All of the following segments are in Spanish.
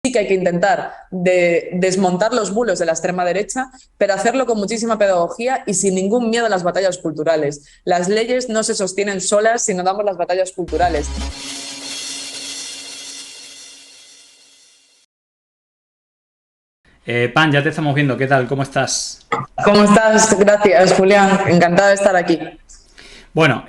sí que hay que intentar desmontar los bulos de la extrema derecha, pero hacerlo con muchísima pedagogía y sin ningún miedo a las batallas culturales. Las leyes no se sostienen solas si no damos las batallas culturales. Pan, ya te estamos viendo. ¿Qué tal? ¿Cómo estás? ¿Cómo estás? Gracias, Julián. Encantada de estar aquí. Bueno,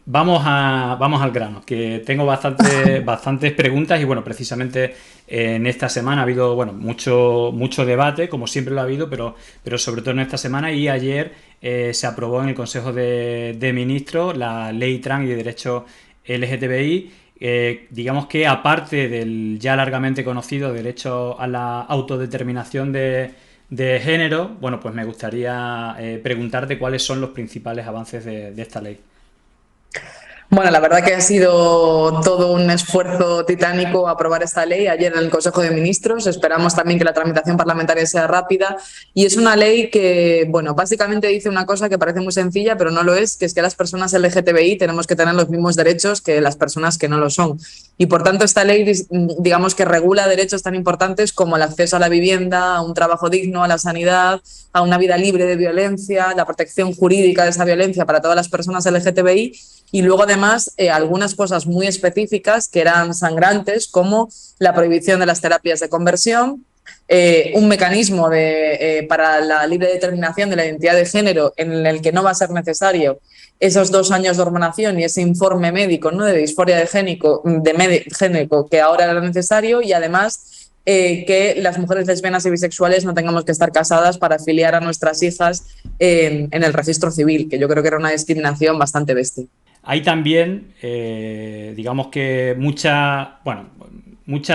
vamos al grano, que tengo bastantes preguntas y bueno, precisamente en esta semana ha habido bueno, mucho debate, como siempre lo ha habido, pero sobre todo en esta semana y ayer se aprobó en el Consejo de Ministros la Ley Trans y de Derechos LGTBI. Digamos que aparte del ya largamente conocido derecho a la autodeterminación de género, bueno, pues me gustaría preguntarte cuáles son los principales avances de esta ley. Bueno, la verdad que ha sido todo un esfuerzo titánico aprobar esta ley ayer en el Consejo de Ministros. Esperamos también que la tramitación parlamentaria sea rápida. Y es una ley que, bueno, básicamente dice una cosa que parece muy sencilla, pero no lo es, que es que las personas LGTBI tenemos que tener los mismos derechos que las personas que no lo son. Y por tanto, esta ley, digamos que regula derechos tan importantes como el acceso a la vivienda, a un trabajo digno, a la sanidad, a una vida libre de violencia, la protección jurídica de esa violencia para todas las personas LGTBI. Y luego, además, algunas cosas muy específicas que eran sangrantes, como la prohibición de las terapias de conversión, un mecanismo para la libre determinación de la identidad de género en el que no va a ser necesario esos 2 años de hormonación y ese informe médico, ¿no?, de disforia de género que ahora era necesario, y además que las mujeres lesbianas y bisexuales no tengamos que estar casadas para afiliar a nuestras hijas en el registro civil, que yo creo que era una discriminación bastante bestia. Hay también, digamos que mucha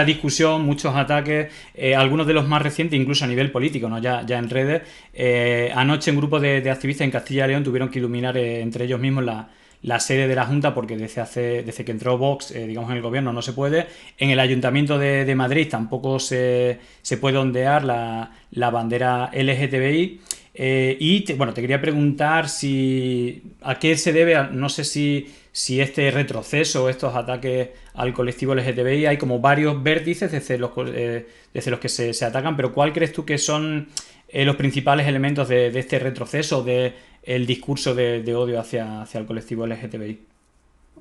discusión, muchos ataques, algunos de los más recientes, incluso a nivel político, ¿no? Ya en redes. Anoche un grupo de activistas en Castilla y León tuvieron que iluminar entre ellos mismos la sede de la Junta porque desde que entró Vox, digamos, en el gobierno no se puede. En el Ayuntamiento de Madrid tampoco se puede ondear la bandera LGTBI. Bueno, te quería preguntar a qué se debe, no sé si este retroceso o estos ataques al colectivo LGTBI, hay como varios vértices desde los que se atacan, pero ¿cuál crees tú que son los principales elementos de este retroceso, del discurso de odio hacia el colectivo LGTBI?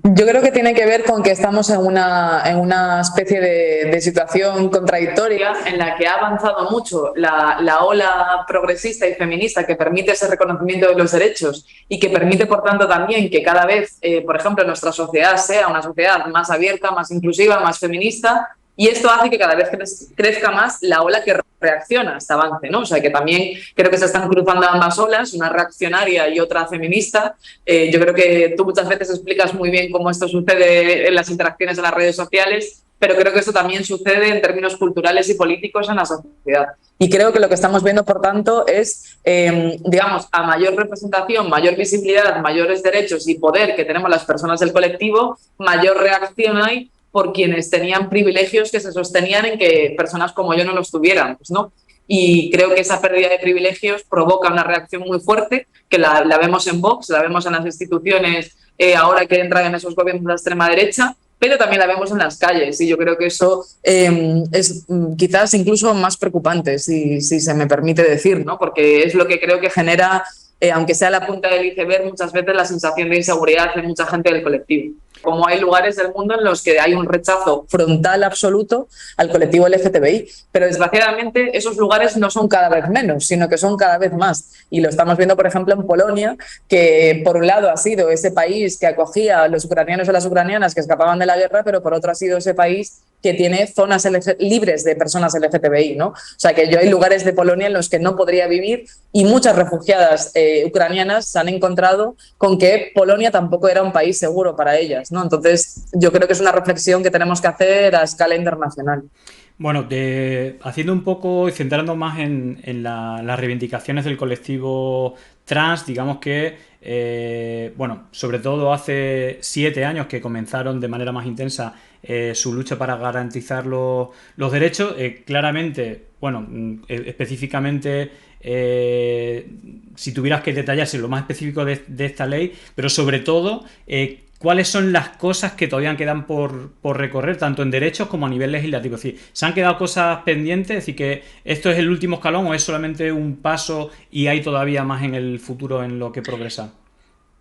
Yo creo que tiene que ver con que estamos en una especie de situación contradictoria en la que ha avanzado mucho la ola progresista y feminista que permite ese reconocimiento de los derechos y que permite, por tanto, también que cada vez, por ejemplo, nuestra sociedad sea una sociedad más abierta, más inclusiva, más feminista. Y esto hace que cada vez crezca más la ola que reacciona a este avance, ¿no? O sea, que también creo que se están cruzando ambas olas, una reaccionaria y otra feminista. Yo creo que tú muchas veces explicas muy bien cómo esto sucede en las interacciones en las redes sociales, pero creo que esto también sucede en términos culturales y políticos en la sociedad. Y creo que lo que estamos viendo, por tanto, es, digamos, a mayor representación, mayor visibilidad, mayores derechos y poder que tenemos las personas del colectivo, mayor reacción hay por quienes tenían privilegios que se sostenían en que personas como yo no los tuviéramos, ¿no? Y creo que esa pérdida de privilegios provoca una reacción muy fuerte, que la vemos en Vox, la vemos en las instituciones ahora que entran en esos gobiernos de la extrema derecha, pero también la vemos en las calles. Y yo creo que eso es quizás incluso más preocupante, si se me permite decir, ¿no? Porque es lo que creo que genera, aunque sea la punta del iceberg, muchas veces la sensación de inseguridad en mucha gente del colectivo. Como hay lugares del mundo en los que hay un rechazo frontal absoluto al colectivo LGTBI, pero desgraciadamente esos lugares no son cada vez menos, sino que son cada vez más. Y lo estamos viendo, por ejemplo, en Polonia, que por un lado ha sido ese país que acogía a los ucranianos y a las ucranianas que escapaban de la guerra, pero por otro ha sido ese país que tiene zonas libres de personas LGTBI, ¿no? O sea, que yo hay lugares de Polonia en los que no podría vivir, y muchas refugiadas ucranianas se han encontrado con que Polonia tampoco era un país seguro para ellas, ¿no? Entonces, yo creo que es una reflexión que tenemos que hacer a escala internacional. Bueno, haciendo un poco y centrando más en las reivindicaciones del colectivo trans, digamos que, bueno, sobre todo hace 7 años que comenzaron de manera más intensa su lucha para garantizar los derechos, claramente, bueno, específicamente, si tuvieras que detallarse lo más específico de esta ley, pero sobre todo, ¿cuáles son las cosas que todavía quedan por recorrer, tanto en derechos como a nivel legislativo? Es decir, ¿se han quedado cosas pendientes? Es decir, ¿que esto es el último escalón o es solamente un paso y hay todavía más en el futuro en lo que progresa?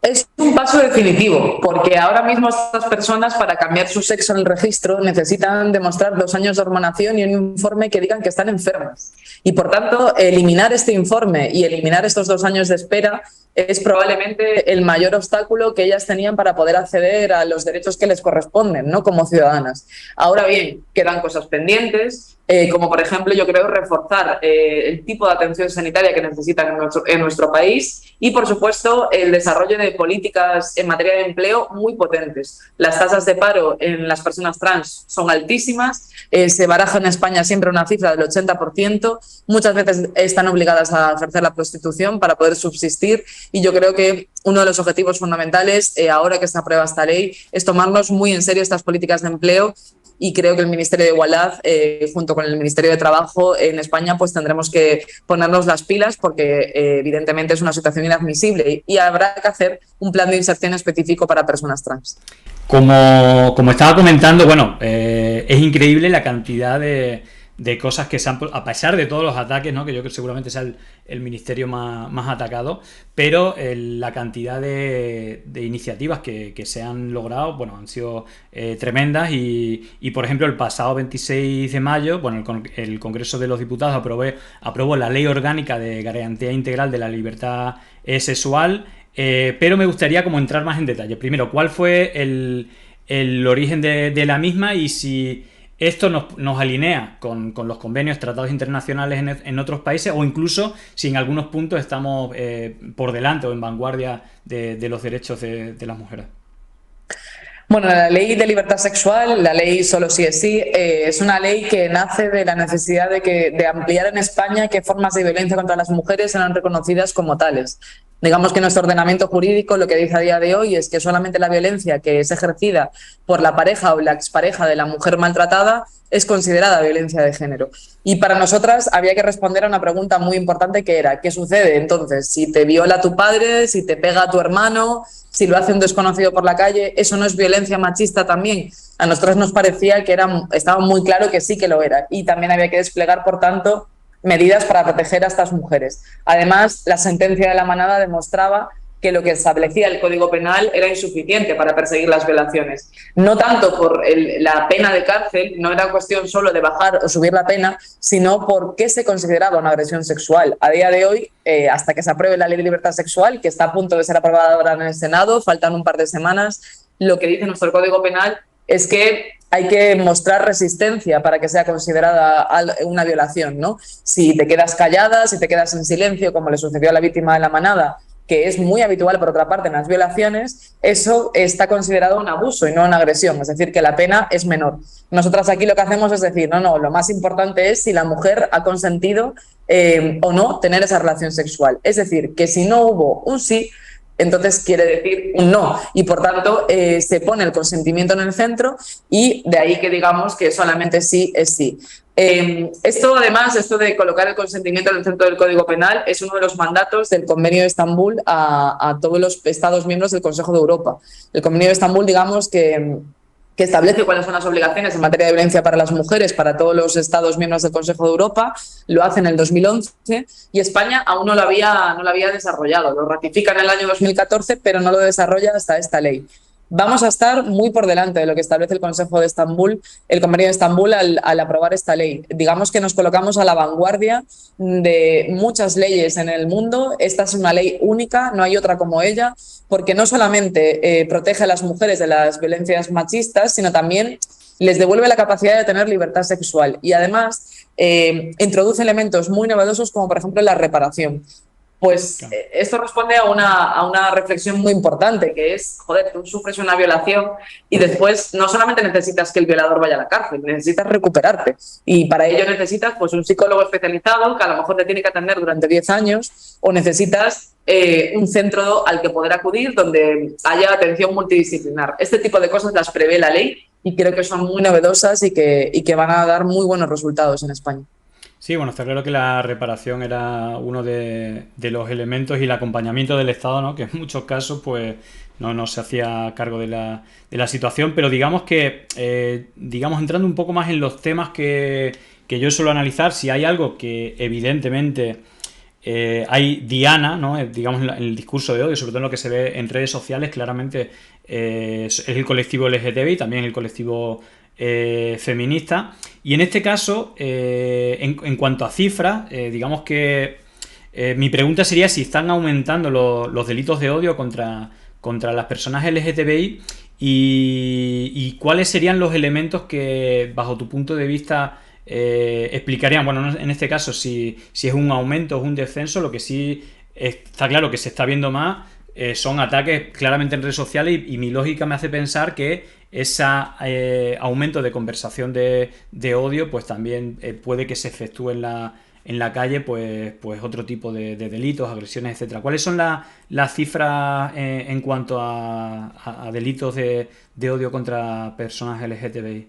Es un paso definitivo, porque ahora mismo estas personas, para cambiar su sexo en el registro, necesitan demostrar 2 años de hormonación y un informe que digan que están enfermas. Y por tanto, eliminar este informe y eliminar estos 2 años de espera es probablemente el mayor obstáculo que ellas tenían para poder acceder a los derechos que les corresponden, ¿no?, como ciudadanas. Ahora bien, quedan cosas pendientes, como por ejemplo, yo creo, reforzar el tipo de atención sanitaria que necesitan en nuestro país y, por supuesto, el desarrollo de políticas en materia de empleo muy potentes. Las tasas de paro en las personas trans son altísimas, se baraja en España siempre una cifra del 80%, muchas veces están obligadas a ejercer la prostitución para poder subsistir y yo creo que uno de los objetivos fundamentales, ahora que se aprueba esta ley, es tomarnos muy en serio estas políticas de empleo. Y creo que el Ministerio de Igualdad, junto con el Ministerio de Trabajo en España, pues tendremos que ponernos las pilas porque evidentemente es una situación inadmisible y habrá que hacer un plan de inserción específico para personas trans. Como estaba comentando, bueno, es increíble la cantidad de cosas que se han, a pesar de todos los ataques, ¿no?, que yo creo que seguramente sea el ministerio más atacado, pero la cantidad de iniciativas que se han logrado, bueno, han sido tremendas y, por ejemplo, el pasado 26 de mayo, bueno, el Congreso de los Diputados aprobó la Ley Orgánica de Garantía Integral de la Libertad Sexual, pero me gustaría como entrar más en detalle. Primero, ¿cuál fue el origen de la misma y si esto nos alinea con los convenios, tratados internacionales en otros países o incluso si en algunos puntos estamos por delante o en vanguardia de los derechos de las mujeres? Bueno, la ley de libertad sexual, la ley Solo sí es sí, es una ley que nace de la necesidad de ampliar en España qué formas de violencia contra las mujeres serán reconocidas como tales. Digamos que nuestro ordenamiento jurídico lo que dice a día de hoy es que solamente la violencia que es ejercida por la pareja o la expareja de la mujer maltratada es considerada violencia de género. Y para nosotras había que responder a una pregunta muy importante que era, ¿qué sucede entonces? Si te viola tu padre, si te pega a tu hermano, si lo hace un desconocido por la calle, ¿eso no es violencia machista también? A nosotros nos parecía que estaba muy claro que sí que lo era y también había que desplegar, por tanto, medidas para proteger a estas mujeres. Además, la sentencia de la Manada demostraba que lo que establecía el Código Penal era insuficiente para perseguir las violaciones. No tanto por la pena de cárcel, no era cuestión solo de bajar o subir la pena, sino por qué se consideraba una agresión sexual. A día de hoy, hasta que se apruebe la Ley de Libertad Sexual, que está a punto de ser aprobada ahora en el Senado, faltan un par de semanas, lo que dice nuestro Código Penal es que hay que mostrar resistencia para que sea considerada una violación, ¿no? Si te quedas callada, si te quedas en silencio, como le sucedió a la víctima de la Manada, que es muy habitual, por otra parte, en las violaciones, eso está considerado un abuso y no una agresión, es decir, que la pena es menor. Nosotras aquí lo que hacemos es decir, no, lo más importante es si la mujer ha consentido o no tener esa relación sexual. Es decir, que si no hubo un sí, entonces quiere decir un no y por tanto se pone el consentimiento en el centro y de ahí que digamos que solamente sí es sí. Esto además, esto de colocar el consentimiento en el centro del Código Penal es uno de los mandatos del Convenio de Estambul a todos los Estados miembros del Consejo de Europa. El Convenio de Estambul, digamos que establece cuáles son las obligaciones en materia de violencia para las mujeres para todos los Estados miembros del Consejo de Europa, lo hace en el 2011 y España aún no lo había desarrollado. Lo ratifica en el año 2014, pero no lo desarrolla hasta esta ley. Vamos a estar muy por delante de lo que establece el Consejo de Estambul, el Convenio de Estambul, al aprobar esta ley. Digamos que nos colocamos a la vanguardia de muchas leyes en el mundo. Esta es una ley única, no hay otra como ella, porque no solamente protege a las mujeres de las violencias machistas, sino también les devuelve la capacidad de tener libertad sexual y además introduce elementos muy novedosos como por ejemplo la reparación. Pues esto responde a una reflexión muy importante, que es, joder, tú sufres una violación y después no solamente necesitas que el violador vaya a la cárcel, necesitas recuperarte. Y para ello necesitas pues, un psicólogo especializado que a lo mejor te tiene que atender durante 10 años o necesitas un centro al que poder acudir donde haya atención multidisciplinar. Este tipo de cosas las prevé la ley y creo que son muy novedosas y que van a dar muy buenos resultados en España. Sí, bueno, está claro que la reparación era uno de los elementos y el acompañamiento del Estado, ¿no? Que en muchos casos, pues, no se hacía cargo de la situación, pero digamos que, digamos, entrando un poco más en los temas que yo suelo analizar, si hay algo que evidentemente hay diana, ¿no? Digamos, en el discurso de odio, sobre todo en lo que se ve en redes sociales, claramente es el colectivo LGTBI, también el colectivo feminista. Y en este caso, en cuanto a cifras, digamos que mi pregunta sería si están aumentando los delitos de odio contra las personas LGTBI y cuáles serían los elementos que, bajo tu punto de vista, explicarían, bueno, en este caso, si es un aumento o un descenso. Lo que sí está claro que se está viendo más son ataques claramente en redes sociales y mi lógica me hace pensar que ese aumento de conversación de odio pues también puede que se efectúe en la calle pues otro tipo de delitos, agresiones, etcétera. ¿Cuáles son las cifras en cuanto a delitos de odio contra personas LGTBI?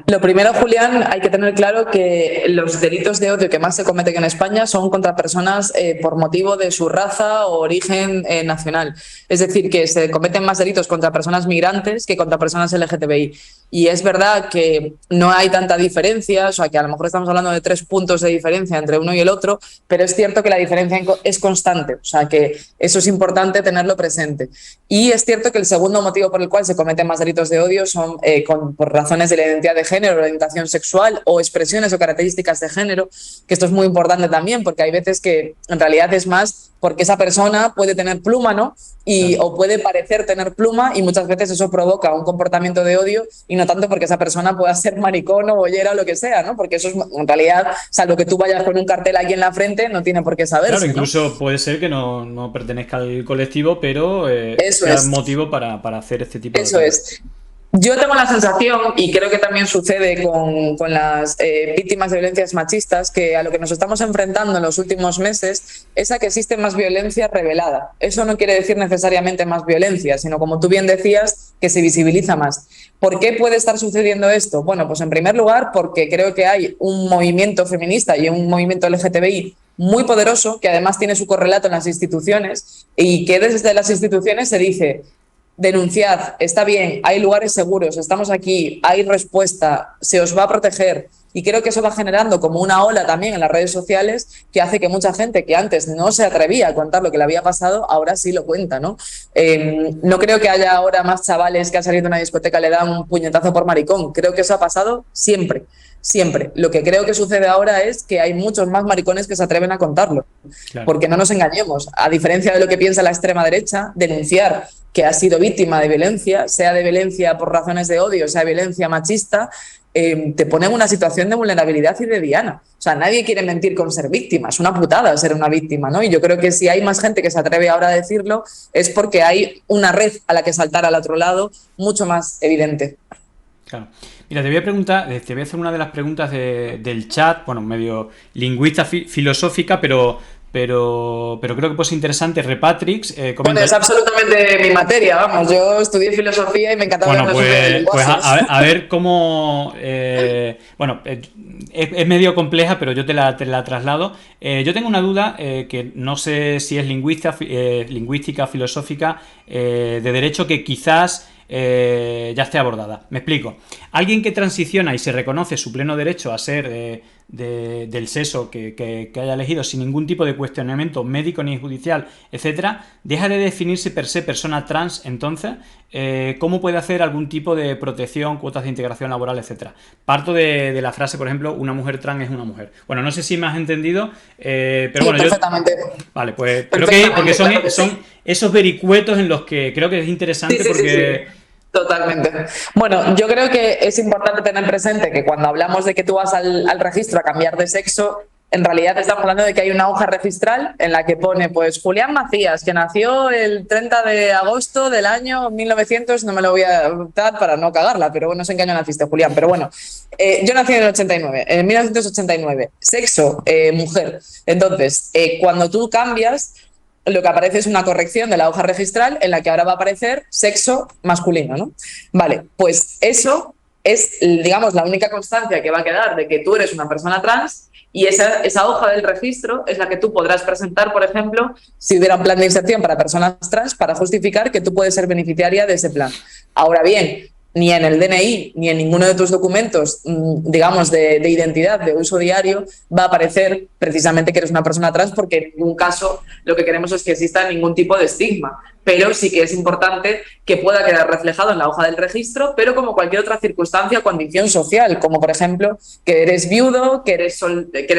Lo primero, Julián, hay que tener claro que los delitos de odio que más se cometen en España son contra personas por motivo de su raza o origen nacional. Es decir, que se cometen más delitos contra personas migrantes que contra personas LGTBI. Y es verdad que no hay tanta diferencia, o sea, que a lo mejor estamos hablando de 3 puntos de diferencia entre uno y el otro, pero es cierto que la diferencia es constante, o sea, que eso es importante tenerlo presente. Y es cierto que el segundo motivo por el cual se cometen más delitos de odio son por razones de la identidad de género, orientación sexual o expresiones o características de género, que esto es muy importante también, porque hay veces que en realidad es más porque esa persona puede tener pluma, ¿no? O puede parecer tener pluma y muchas veces eso provoca un comportamiento de odio y no tanto porque esa persona pueda ser maricón o bollera o lo que sea, ¿no? Porque eso es, en realidad, salvo que tú vayas con un cartel aquí en la frente, no tiene por qué saberse, Claro, ¿no? incluso puede ser que no pertenezca al colectivo, pero Eso sea es. motivo para hacer este tipo de Eso ataques. es. Yo tengo la sensación, y creo que también sucede con las víctimas de violencias machistas, que a lo que nos estamos enfrentando en los últimos meses es a que existe más violencia revelada. Eso no quiere decir necesariamente más violencia, sino, como tú bien decías, que se visibiliza más. ¿Por qué puede estar sucediendo esto? Bueno, pues en primer lugar porque creo que hay un movimiento feminista y un movimiento LGTBI muy poderoso, que además tiene su correlato en las instituciones y que desde las instituciones se dice: denunciad, está bien, hay lugares seguros, estamos aquí, hay respuesta, se os va a proteger. Y creo que eso va generando como una ola también en las redes sociales que hace que mucha gente que antes no se atrevía a contar lo que le había pasado, ahora sí lo cuenta, ¿no? No creo que haya ahora más chavales que han salido de una discoteca y le dan un puñetazo por maricón. Creo que eso ha pasado siempre, siempre. Lo que creo que sucede ahora es que hay muchos más maricones que se atreven a contarlo. Claro. Porque no nos engañemos, a diferencia de lo que piensa la extrema derecha, denunciar que ha sido víctima de violencia, sea de violencia por razones de odio, sea de violencia machista, te pone en una situación de vulnerabilidad y de diana. O sea, nadie quiere mentir con ser víctima, es una putada ser una víctima, ¿no? Y yo creo que si hay más gente que se atreve ahora a decirlo es porque hay una red a la que saltar al otro lado mucho más evidente. Claro. Mira, te voy a preguntar, te voy a hacer una de las preguntas del chat, bueno, medio lingüista filosófica, pero creo que puede ser interesante. Repatrix Bueno, comenta. es absolutamente mi materia, vamos. Yo estudié filosofía y me encanta Bueno, hablar de pues lenguajes. a ver cómo. Bueno, es medio compleja, pero yo te la traslado. Yo tengo una duda que no sé si es lingüística, filosófica, de derecho, que quizás ya esté abordada. Me explico. Alguien que transiciona y se reconoce su pleno derecho a ser del sexo que haya elegido sin ningún tipo de cuestionamiento médico ni judicial, etcétera, deja de definirse per se persona trans. Entonces, ¿cómo puede hacer algún tipo de protección, cuotas de integración laboral, etcétera? Parto de la frase, por ejemplo, una mujer trans es una mujer. Bueno, no sé si me has entendido, pero Sí, bueno, perfectamente. Vale, pues creo que porque Claro que sí. son esos vericuetos en los que creo que es interesante Sí. porque. Totalmente. Bueno, yo creo que es importante tener presente que cuando hablamos de que tú vas al registro a cambiar de sexo, en realidad estamos hablando de que hay una hoja registral en la que pone, pues, Julián Macías, que nació el 30 de agosto del año 1900, no me lo voy a dar para no cagarla, pero bueno, no sé en qué año naciste, Julián, pero bueno, yo nací en el 89, en 1989, sexo, mujer. Entonces, cuando tú cambias, lo que aparece es una corrección de la hoja registral en la que ahora va a aparecer sexo masculino, ¿no? Vale, pues eso es, digamos, la única constancia que va a quedar de que tú eres una persona trans, y esa hoja del registro es la que tú podrás presentar, por ejemplo, si hubiera un plan de inserción para personas trans, para justificar que tú puedes ser beneficiaria de ese plan. Ahora bien, ni en el DNI ni en ninguno de tus documentos, digamos, de identidad, de uso diario, va a aparecer precisamente que eres una persona trans, porque en ningún caso lo que queremos es que exista ningún tipo de estigma. Pero sí que es importante que pueda quedar reflejado en la hoja del registro, pero como cualquier otra circunstancia o condición social, como por ejemplo que eres viudo, que eres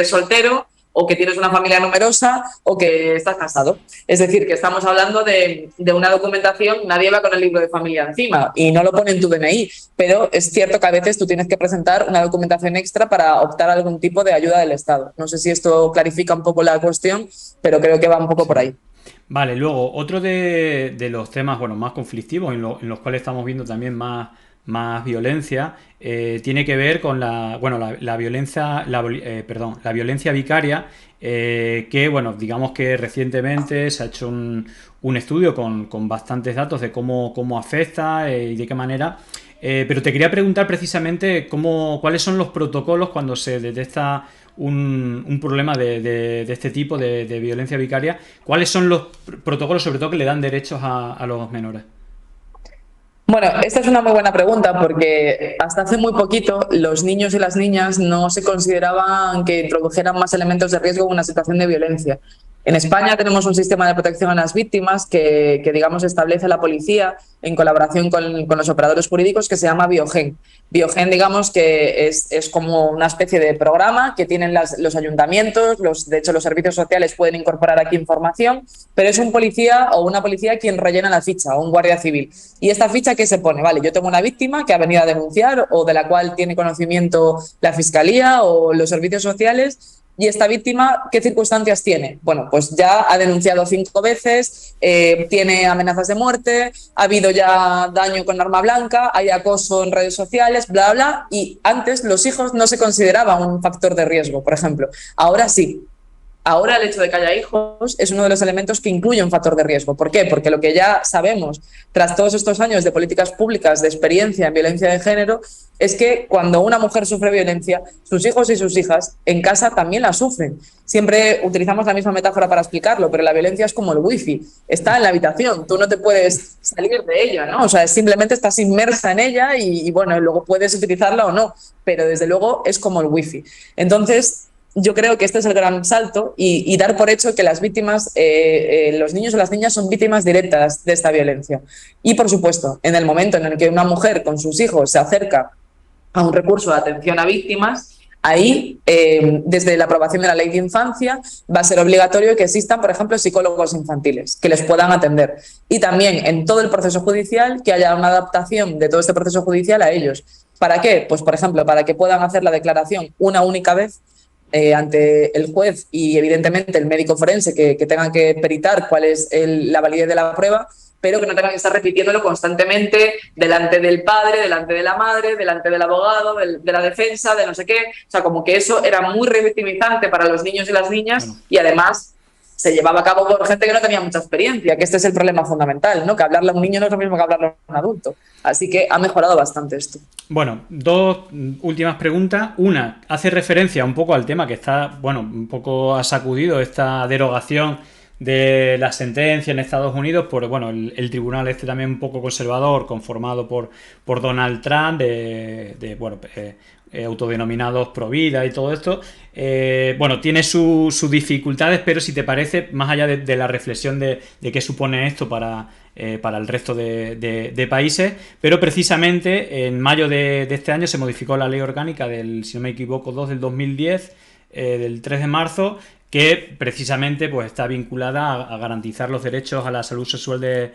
soltero, o que tienes una familia numerosa, o que estás casado. Es decir, que estamos hablando de una documentación, nadie va con el libro de familia encima y no lo pone en tu DNI, pero es cierto que a veces tú tienes que presentar una documentación extra para optar a algún tipo de ayuda del Estado. No sé si esto clarifica un poco la cuestión, pero creo que va un poco por ahí. Vale, luego, otro de los temas, bueno, más conflictivos, en los cuales estamos viendo también más violencia, tiene que ver con la violencia, la violencia vicaria, que, bueno, digamos que recientemente se ha hecho un estudio con bastantes datos de cómo afecta y de qué manera. Pero te quería preguntar precisamente cuáles son los protocolos cuando se detecta un problema de este tipo de violencia vicaria. ¿Cuáles son los protocolos, sobre todo, que le dan derechos a los menores? Bueno, esta es una muy buena pregunta porque hasta hace muy poquito los niños y las niñas no se consideraban que introdujeran más elementos de riesgo en una situación de violencia. En España tenemos un sistema de protección a las víctimas que digamos, establece la policía en colaboración con los operadores jurídicos, que se llama Biogen. Biogen, digamos, que es como una especie de programa que tienen los ayuntamientos, de hecho los servicios sociales pueden incorporar aquí información, pero es un policía o una policía quien rellena la ficha, o un guardia civil. ¿Y esta ficha qué se pone? Vale, yo tengo una víctima que ha venido a denunciar o de la cual tiene conocimiento la fiscalía o los servicios sociales. ¿Y esta víctima qué circunstancias tiene? Bueno, pues ya ha denunciado 5 veces, tiene amenazas de muerte, ha habido ya daño con arma blanca, hay acoso en redes sociales, bla, bla, y antes los hijos no se consideraban un factor de riesgo, por ejemplo. Ahora sí. Ahora el hecho de que haya hijos es uno de los elementos que incluye un factor de riesgo. ¿Por qué? Porque lo que ya sabemos, tras todos estos años de políticas públicas de experiencia en violencia de género, es que cuando una mujer sufre violencia, sus hijos y sus hijas en casa también la sufren. Siempre utilizamos la misma metáfora para explicarlo, pero la violencia es como el wifi. Está en la habitación, tú no te puedes salir de ella, ¿no? O sea, simplemente estás inmersa en ella y bueno, luego puedes utilizarla o no, pero desde luego es como el wifi. Entonces, yo creo que este es el gran salto y dar por hecho que las víctimas, los niños o las niñas son víctimas directas de esta violencia. Y, por supuesto, en el momento en el que una mujer con sus hijos se acerca a un recurso de atención a víctimas, ahí, desde la aprobación de la Ley de Infancia, va a ser obligatorio que existan, por ejemplo, psicólogos infantiles que les puedan atender. Y también en todo el proceso judicial, que haya una adaptación de todo este proceso judicial a ellos. ¿Para qué? Pues, por ejemplo, para que puedan hacer la declaración una única vez ante el juez y, evidentemente, el médico forense que tenga que peritar cuál es la validez de la prueba, pero que no tengan que estar repitiéndolo constantemente delante del padre, delante de la madre, delante del abogado, de la defensa, de no sé qué. O sea, como que eso era muy revictimizante para los niños y las niñas. Bueno. Y además se llevaba a cabo por gente que no tenía mucha experiencia, que este es el problema fundamental, ¿no? Que hablarle a un niño no es lo mismo que hablarle a un adulto. Así que ha mejorado bastante esto. Bueno, 2 últimas preguntas. Una, hace referencia un poco al tema que está, bueno, un poco ha sacudido esta derogación de la sentencia en Estados Unidos por, bueno, el tribunal este también un poco conservador, conformado por Donald Trump, autodenominados pro vida y todo esto. Bueno, tiene sus dificultades, pero si te parece, más allá de la reflexión de qué supone esto para el resto de países, pero precisamente en mayo de este año se modificó la ley orgánica si no me equivoco, 2 del 2010, del 3 de marzo, que precisamente pues está vinculada a garantizar los derechos a la salud sexual de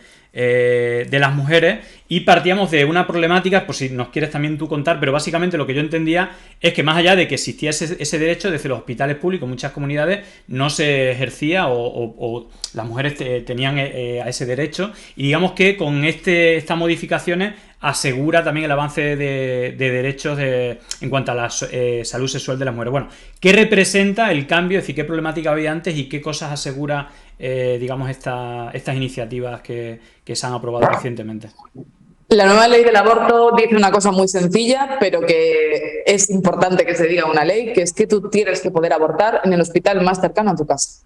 las mujeres, y partíamos de una problemática, por si nos quieres también tú contar, pero básicamente lo que yo entendía es que más allá de que existía ese derecho, desde los hospitales públicos, muchas comunidades no se ejercía o las mujeres tenían a ese derecho, y digamos que con estas modificaciones asegura también el avance de derechos en cuanto a la salud sexual de las mujeres. Bueno, ¿qué representa el cambio? Es decir, ¿qué problemática había antes y qué cosas asegura, digamos, estas iniciativas que se han aprobado recientemente? La nueva ley del aborto dice una cosa muy sencilla, pero que es importante que se diga una ley, que es que tú tienes que poder abortar en el hospital más cercano a tu casa.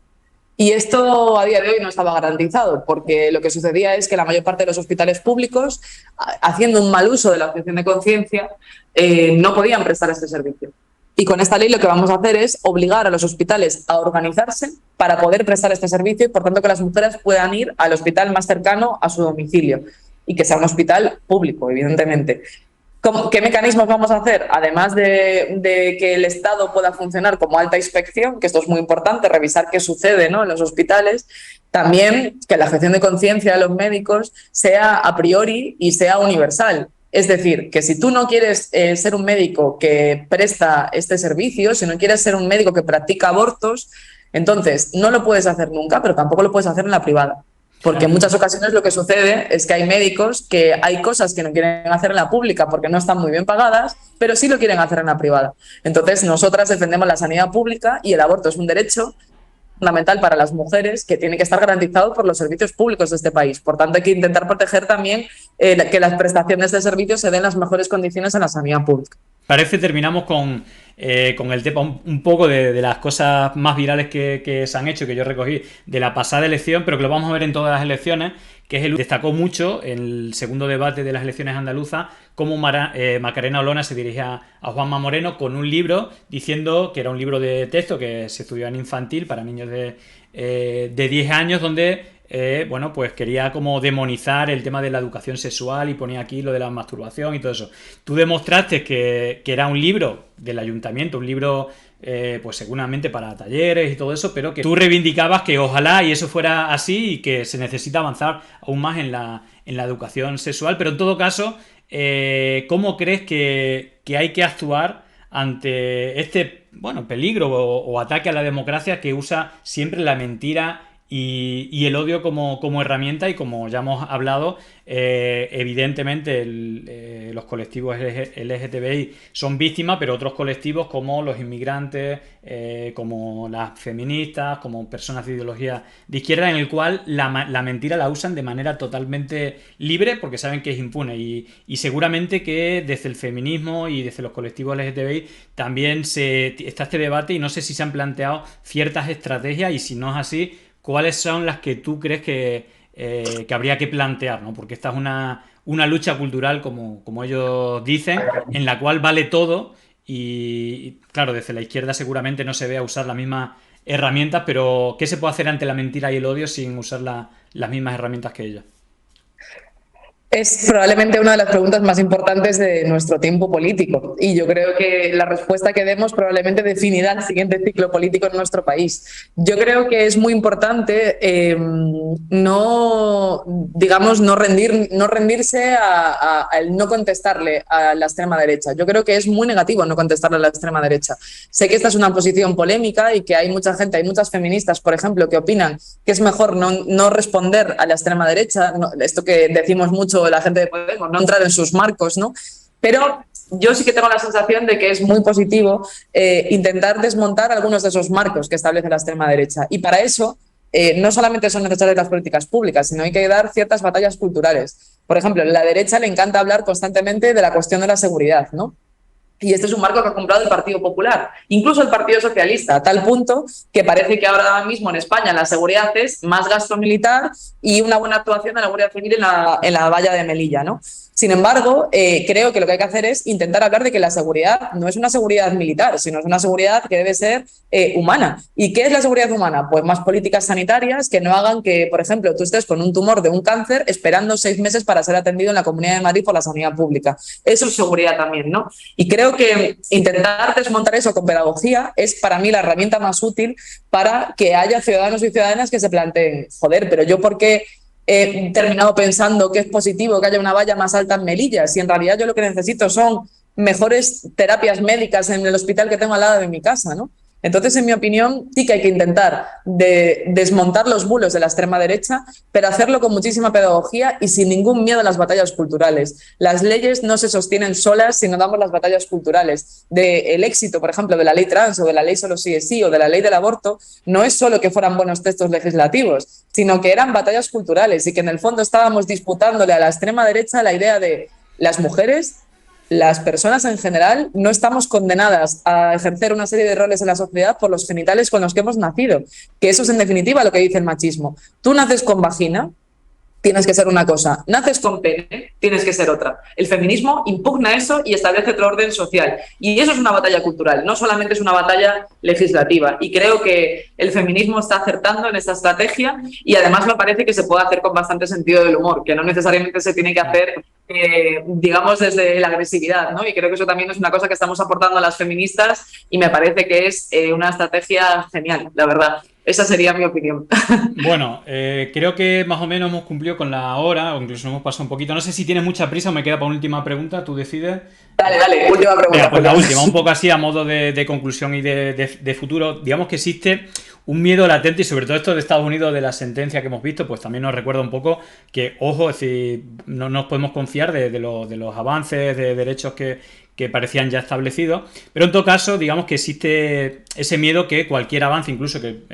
Y esto a día de hoy no estaba garantizado, porque lo que sucedía es que la mayor parte de los hospitales públicos, haciendo un mal uso de la objeción de conciencia, no podían prestar este servicio. Y con esta ley lo que vamos a hacer es obligar a los hospitales a organizarse para poder prestar este servicio y, por tanto, que las mujeres puedan ir al hospital más cercano a su domicilio y que sea un hospital público, evidentemente. ¿Qué mecanismos vamos a hacer? Además de que el Estado pueda funcionar como alta inspección, que esto es muy importante, revisar qué sucede, ¿no?, en los hospitales, también que la objeción de conciencia de los médicos sea a priori y sea universal. Es decir, que si tú no quieres ser un médico que presta este servicio, si no quieres ser un médico que practica abortos, entonces no lo puedes hacer nunca, pero tampoco lo puedes hacer en la privada. Porque en muchas ocasiones lo que sucede es que hay médicos que hay cosas que no quieren hacer en la pública porque no están muy bien pagadas, pero sí lo quieren hacer en la privada. Entonces, nosotras defendemos la sanidad pública y el aborto es un derecho fundamental para las mujeres que tiene que estar garantizado por los servicios públicos de este país. Por tanto, hay que intentar proteger también que las prestaciones de servicios se den las mejores condiciones en la sanidad pública. Parece terminamos con el tema un poco de las cosas más virales que se han hecho, que yo recogí de la pasada elección, pero que lo vamos a ver en todas las elecciones, que es destacó mucho en el segundo debate de las elecciones andaluzas cómo Macarena Olona se dirigía a Juanma Moreno con un libro diciendo que era un libro de texto que se estudió en infantil para niños de 10 años, donde bueno, pues quería como demonizar el tema de la educación sexual y ponía aquí lo de la masturbación y todo eso. Tú demostraste que era un libro del ayuntamiento, un libro pues seguramente para talleres y todo eso, pero que tú reivindicabas que ojalá y eso fuera así y que se necesita avanzar aún más en la educación sexual, pero en todo caso, ¿cómo crees que hay que actuar ante este, bueno, peligro o ataque a la democracia que usa siempre la mentira y el odio como herramienta? Y como ya hemos hablado, evidentemente los colectivos LGTBI son víctimas, pero otros colectivos como los inmigrantes, como las feministas, como personas de ideología de izquierda, en el cual la mentira la usan de manera totalmente libre porque saben que es impune. Y seguramente que desde el feminismo y desde los colectivos LGTBI también está este debate, y no sé si se han planteado ciertas estrategias, y si no es así, ¿cuáles son las que tú crees que habría que plantear, ¿no? Porque esta es una lucha cultural, como ellos dicen, en la cual vale todo y, claro, desde la izquierda seguramente no se ve a usar las mismas herramientas, pero ¿qué se puede hacer ante la mentira y el odio sin usar las mismas herramientas que ellos? Es probablemente una de las preguntas más importantes de nuestro tiempo político, y yo creo que la respuesta que demos probablemente definirá el siguiente ciclo político en nuestro país. Yo creo que es muy importante no rendirse al no contestarle a la extrema derecha. Yo creo que es muy negativo no contestarle a la extrema derecha. Sé que esta es una posición polémica y que hay mucha gente, hay muchas feministas, por ejemplo, que opinan que es mejor no responder a la extrema derecha, esto que decimos mucho la gente de Podemos, no entrar en sus marcos, ¿no? Pero yo sí que tengo la sensación de que es muy positivo intentar desmontar algunos de esos marcos que establece la extrema derecha. Y para eso no solamente son necesarias las políticas públicas, sino hay que dar ciertas batallas culturales. Por ejemplo, a la derecha le encanta hablar constantemente de la cuestión de la seguridad, ¿no? Y este es un marco que ha comprado el Partido Popular, incluso el Partido Socialista, a tal punto que parece que ahora mismo en España la seguridad es más gasto militar y una buena actuación de la Guardia Civil en la valla de Melilla, ¿no? Sin embargo, creo que lo que hay que hacer es intentar hablar de que la seguridad no es una seguridad militar, sino es una seguridad que debe ser humana. ¿Y qué es la seguridad humana? Pues más políticas sanitarias que no hagan que, por ejemplo, tú estés con un tumor de un cáncer esperando 6 meses para ser atendido en la Comunidad de Madrid por la sanidad pública. Eso es seguridad también, ¿no? Y creo que intentar desmontar eso con pedagogía es para mí la herramienta más útil para que haya ciudadanos y ciudadanas que se planteen, joder, pero yo ¿por qué he terminado pensando que es positivo que haya una valla más alta en Melilla, si en realidad yo lo que necesito son mejores terapias médicas en el hospital que tengo al lado de mi casa, ¿no? Entonces, en mi opinión, sí que hay que intentar desmontar los bulos de la extrema derecha, pero hacerlo con muchísima pedagogía y sin ningún miedo a las batallas culturales. Las leyes no se sostienen solas si no damos las batallas culturales. El éxito, por ejemplo, de la ley trans o de la ley solo sí es sí o de la ley del aborto no es solo que fueran buenos textos legislativos, sino que eran batallas culturales y que en el fondo estábamos disputándole a la extrema derecha la idea de las mujeres, las personas en general, no estamos condenadas a ejercer una serie de roles en la sociedad por los genitales con los que hemos nacido, que eso es en definitiva lo que dice el machismo. Tú naces con vagina, tienes que ser una cosa. Naces con pene, tienes que ser otra. El feminismo impugna eso y establece otro orden social. Y eso es una batalla cultural, no solamente es una batalla legislativa. Y creo que el feminismo está acertando en esta estrategia y además me parece que se puede hacer con bastante sentido del humor, que no necesariamente se tiene que hacer, digamos, desde la agresividad, ¿no? Y creo que eso también es una cosa que estamos aportando a las feministas y me parece que es una estrategia genial, la verdad. Esa sería mi opinión. Bueno, creo que más o menos hemos cumplido con la hora, o incluso hemos pasado un poquito. No sé si tienes mucha prisa o me queda para una última pregunta, tú decides. Dale, última pregunta. Venga, pues la última, un poco así a modo de conclusión y de futuro. Digamos que existe un miedo latente y sobre todo esto de Estados Unidos, de la sentencia que hemos visto, pues también nos recuerda un poco que, ojo, es decir, no nos podemos confiar de los avances, de derechos que parecían ya establecidos, pero en todo caso, digamos que existe ese miedo que cualquier avance, incluso que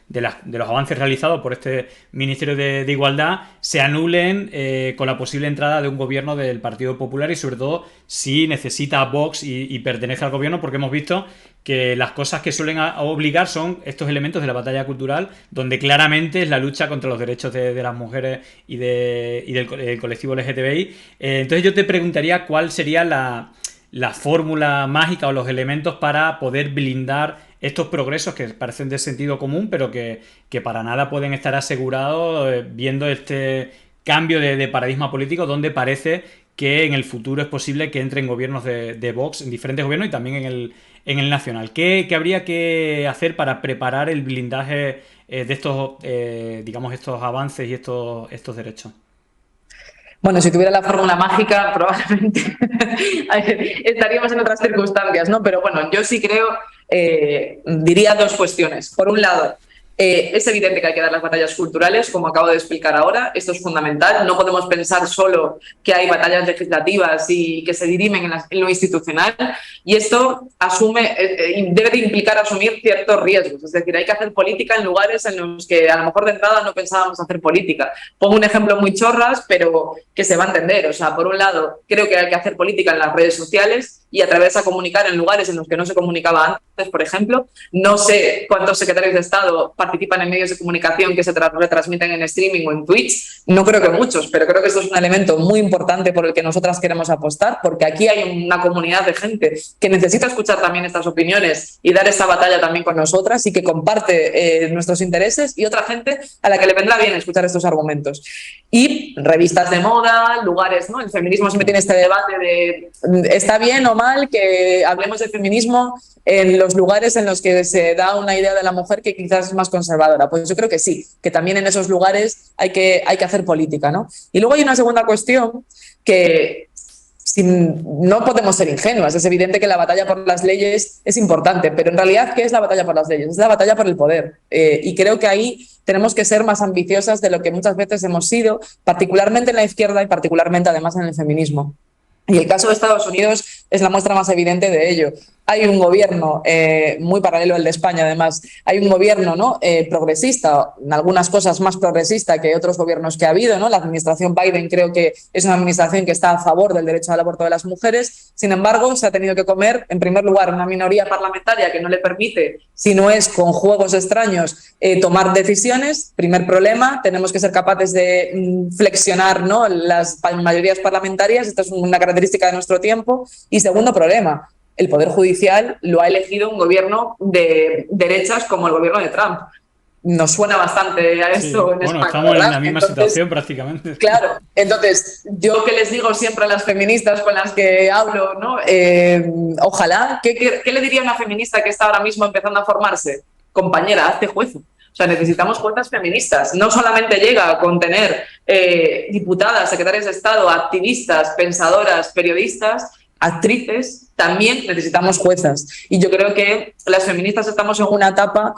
de los avances realizados por este Ministerio de Igualdad, se anulen con la posible entrada de un gobierno del Partido Popular y sobre todo si necesita Vox y pertenece al gobierno, porque hemos visto que las cosas que suelen obligar son estos elementos de la batalla cultural, donde claramente es la lucha contra los derechos de las mujeres y del colectivo LGTBI. Entonces yo te preguntaría cuál sería la fórmula mágica o los elementos para poder blindar estos progresos que parecen de sentido común, pero que para nada pueden estar asegurados viendo este cambio de paradigma político, donde parece que en el futuro es posible que entren gobiernos de Vox, en diferentes gobiernos y también en el nacional. ¿Qué habría que hacer para preparar el blindaje de estos, digamos, estos avances y estos derechos? Bueno, si tuviera la fórmula mágica, probablemente estaríamos en otras circunstancias, ¿no? Pero bueno, yo sí creo, diría dos cuestiones. Por un lado, es evidente que hay que dar las batallas culturales, como acabo de explicar ahora, esto es fundamental. No podemos pensar solo que hay batallas legislativas y que se dirimen en lo institucional, y esto debe de implicar asumir ciertos riesgos. Es decir, hay que hacer política en lugares en los que a lo mejor de entrada no pensábamos hacer política. Pongo un ejemplo muy chorras, pero que se va a entender. O sea, por un lado, creo que hay que hacer política en las redes sociales y atreverse a comunicar en lugares en los que no se comunicaba antes, por ejemplo. No sé cuántos secretarios de Estado participan en medios de comunicación que se retransmiten en streaming o en Twitch. No creo que muchos, pero creo que esto es un elemento muy importante por el que nosotras queremos apostar, porque aquí hay una comunidad de gente que necesita escuchar también estas opiniones y dar esta batalla también con nosotras y que comparte nuestros intereses, y otra gente a la que le vendrá bien escuchar estos argumentos. Y revistas de moda, lugares, ¿no? El feminismo siempre tiene este debate de ¿está bien o mal que hablemos de feminismo en los lugares en los que se da una idea de la mujer que quizás es más conservadora? Pues yo creo que sí, que también en esos lugares hay que hacer política, ¿no? Y luego hay una segunda cuestión que no podemos ser ingenuas. Es evidente que la batalla por las leyes es importante, pero en realidad, ¿qué es la batalla por las leyes? Es la batalla por el poder. Y creo que ahí tenemos que ser más ambiciosas de lo que muchas veces hemos sido, particularmente en la izquierda y particularmente además en el feminismo. Y el caso de Estados Unidos es la muestra más evidente de ello. Hay un gobierno muy paralelo al de España, además. Hay un gobierno, ¿no? Progresista, en algunas cosas más progresista que otros gobiernos que ha habido, ¿no? La administración Biden creo que es una administración que está a favor del derecho al aborto de las mujeres. Sin embargo, se ha tenido que comer, en primer lugar, una minoría parlamentaria que no le permite, si no es con juegos extraños, tomar decisiones. Primer problema, tenemos que ser capaces de flexionar, ¿no?, las mayorías parlamentarias. Esto es una característica de nuestro tiempo. Y segundo problema, el Poder Judicial lo ha elegido un gobierno de derechas como el gobierno de Trump. Nos suena bastante a esto, sí, en España. Estamos, ¿verdad?, en la misma situación prácticamente. Claro, entonces yo que les digo siempre a las feministas con las que hablo, ¿no? Ojalá, ¿qué le diría a una feminista que está ahora mismo empezando a formarse? Compañera, hazte jueza. O sea, necesitamos juezas feministas. No solamente llega con tener diputadas, secretarias de Estado, activistas, pensadoras, periodistas. actrices, también necesitamos juezas. Y yo creo que las feministas estamos en una etapa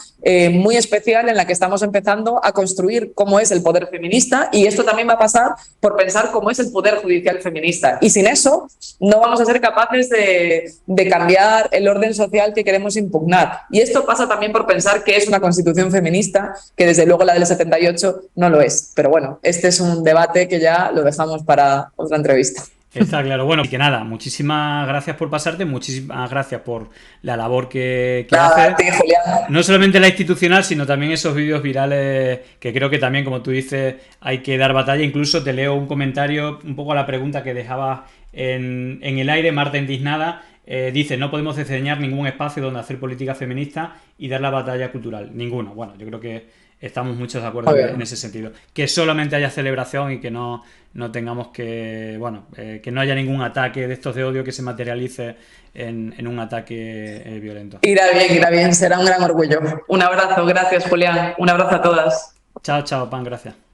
muy especial en la que estamos empezando a construir cómo es el poder feminista, y esto también va a pasar por pensar cómo es el poder judicial feminista. Y sin eso no vamos a ser capaces de cambiar el orden social que queremos impugnar. Y esto pasa también por pensar que es una constitución feminista, que desde luego la del 78 no lo es. Pero bueno, este es un debate que ya lo dejamos para otra entrevista. Está claro. Bueno, y que nada, muchísimas gracias por pasarte, muchísimas gracias por la labor que Nada, haces. Julián. No solamente la institucional, sino también esos vídeos virales que creo que también, como tú dices, hay que dar batalla. Incluso te leo un comentario un poco a la pregunta que dejabas en el aire, Marta Indignada. Dice, no podemos diseñar ningún espacio donde hacer política feminista y dar la batalla cultural. Ninguno. Bueno, yo creo que estamos muchos de acuerdo en ese sentido. Que solamente haya celebración y que no tengamos que, bueno, que no haya ningún ataque de estos de odio que se materialice en un ataque violento. Irá bien, será un gran orgullo. Un abrazo, gracias Julián, un abrazo a todas. Chao, chao, Pan, gracias.